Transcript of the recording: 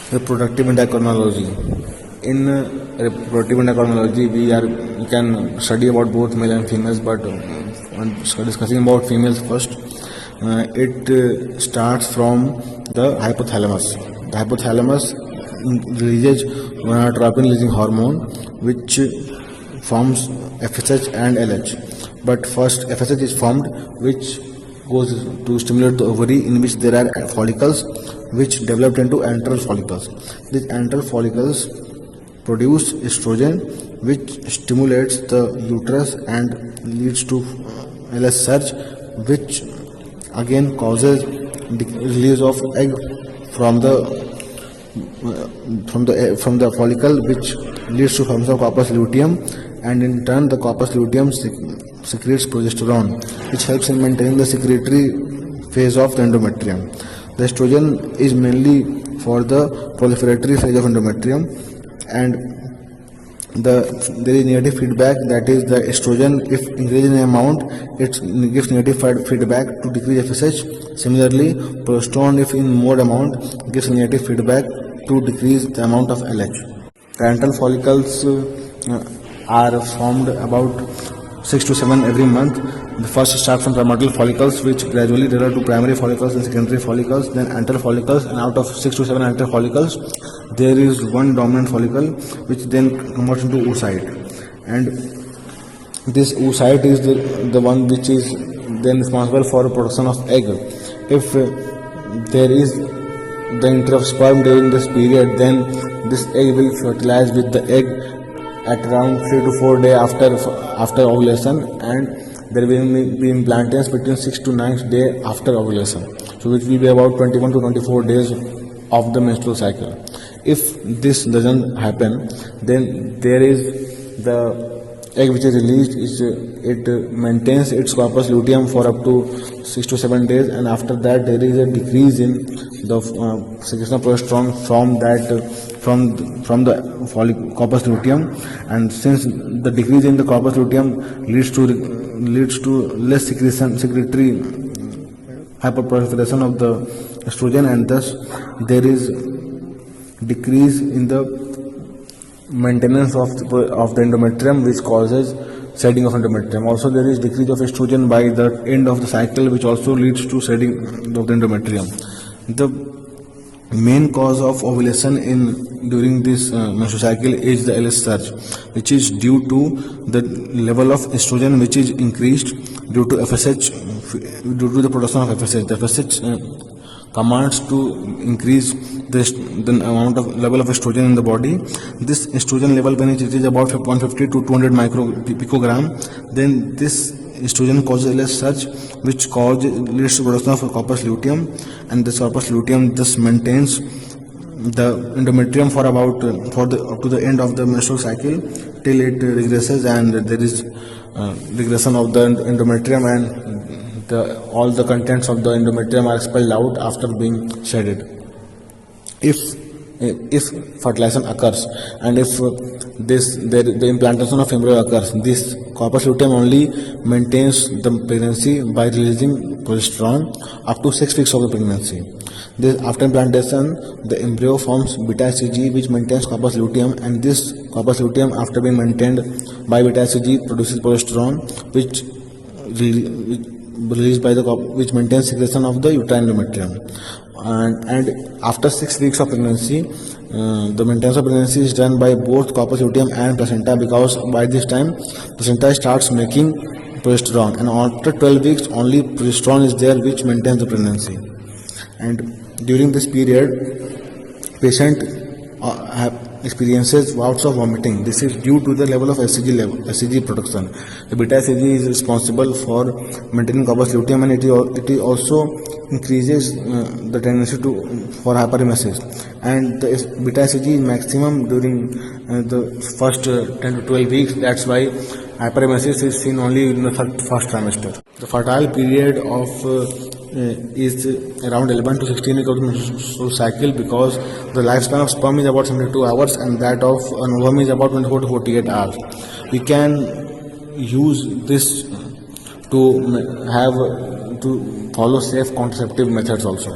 Reproductive endocrinology. In reproductive endocrinology, we can study about both male and females, but when discussing about females first, it starts from the hypothalamus. The hypothalamus releases gonadotropin-releasing hormone, which forms FSH and LH. But first, FSH is formed, which goes to stimulate the ovary, in which there are follicles which developed into antral follicles. These antral follicles produce estrogen, which stimulates the uterus and leads to LH surge, which again causes release of egg from the follicle, which leads to formation of corpus luteum, and in turn the corpus luteum secretes progesterone, which helps in maintaining the secretory phase of the endometrium. The estrogen is mainly for the proliferatory phase of endometrium, and there is negative feedback, that is the estrogen, if increased in amount, it gives negative feedback to decrease FSH. Similarly, progesterone, if in more amount, gives negative feedback to decrease the amount of LH. The antral follicles are formed about 6 to 7 every month. The first start from primordial follicles, which gradually develop to primary follicles and secondary follicles, then antral follicles, and out of 6 to 7 antral follicles, there is one dominant follicle, which then converts into oocyte. And this oocyte is the one which is then responsible for production of egg. If there is the entry of sperm during this period, then this egg will fertilize with the egg at around 3 to 4 days after ovulation, and there will be implantance between 6 to 9 days after ovulation, so which will be about 21 to 24 days of the menstrual cycle. If this doesn't happen, then there is the egg which is released, it maintains its corpus luteum for up to 6 to 7 days, and after that there is a decrease in the secretion of progesterone from the corpus luteum, and since the decrease in the corpus luteum leads to less secretory hyperproliferation of the estrogen, and thus there is decrease in the maintenance of the endometrium, which causes shedding of endometrium. Also, there is decrease of estrogen by the end of the cycle, which also leads to shedding of the endometrium. The main cause of ovulation during this menstrual cycle is the LH surge, which is due to the level of estrogen which is increased due to FSH, due to the production of FSH. The FSH commands to increase the amount of level of estrogen in the body. This estrogen level, when it is about 150 to 200 picogram, then this estrogen causes LH surge, which leads to production of corpus luteum, and this corpus luteum thus maintains the endometrium for up to the end of the menstrual cycle, till it regresses, and there is regression of the endometrium, and all the contents of the endometrium are expelled out after being shedded. If fertilization occurs, and if the implantation of embryo occurs, this corpus luteum only maintains the pregnancy by releasing progesterone up to 6 weeks of the pregnancy. After implantation, the embryo forms beta-HCG, which maintains corpus luteum, and this corpus luteum, after being maintained by beta-HCG, produces progesterone, which released by which maintains secretion of the uterine endometrium. And after 6 weeks of pregnancy, the maintenance of pregnancy is done by both corpus luteum and placenta, because by this time placenta starts making progesterone, and after 12 weeks only progesterone is there, which maintains the pregnancy. And during this period, patient experiences bouts of vomiting. This is due to the level of HCG production. The beta-HCG is responsible for maintaining corpus luteum, and it also increases the tendency for hyperemesis. And the beta-HCG is maximum during the first 10 to 12 weeks. That's why hyperemesis is seen only in the first trimester. The fertile period is around 11 to 16 weeks of the menstrual cycle, because the lifespan of sperm is about 72 hours and that of an ovum is about 24 to 48 hours. We can use this to follow safe contraceptive methods also.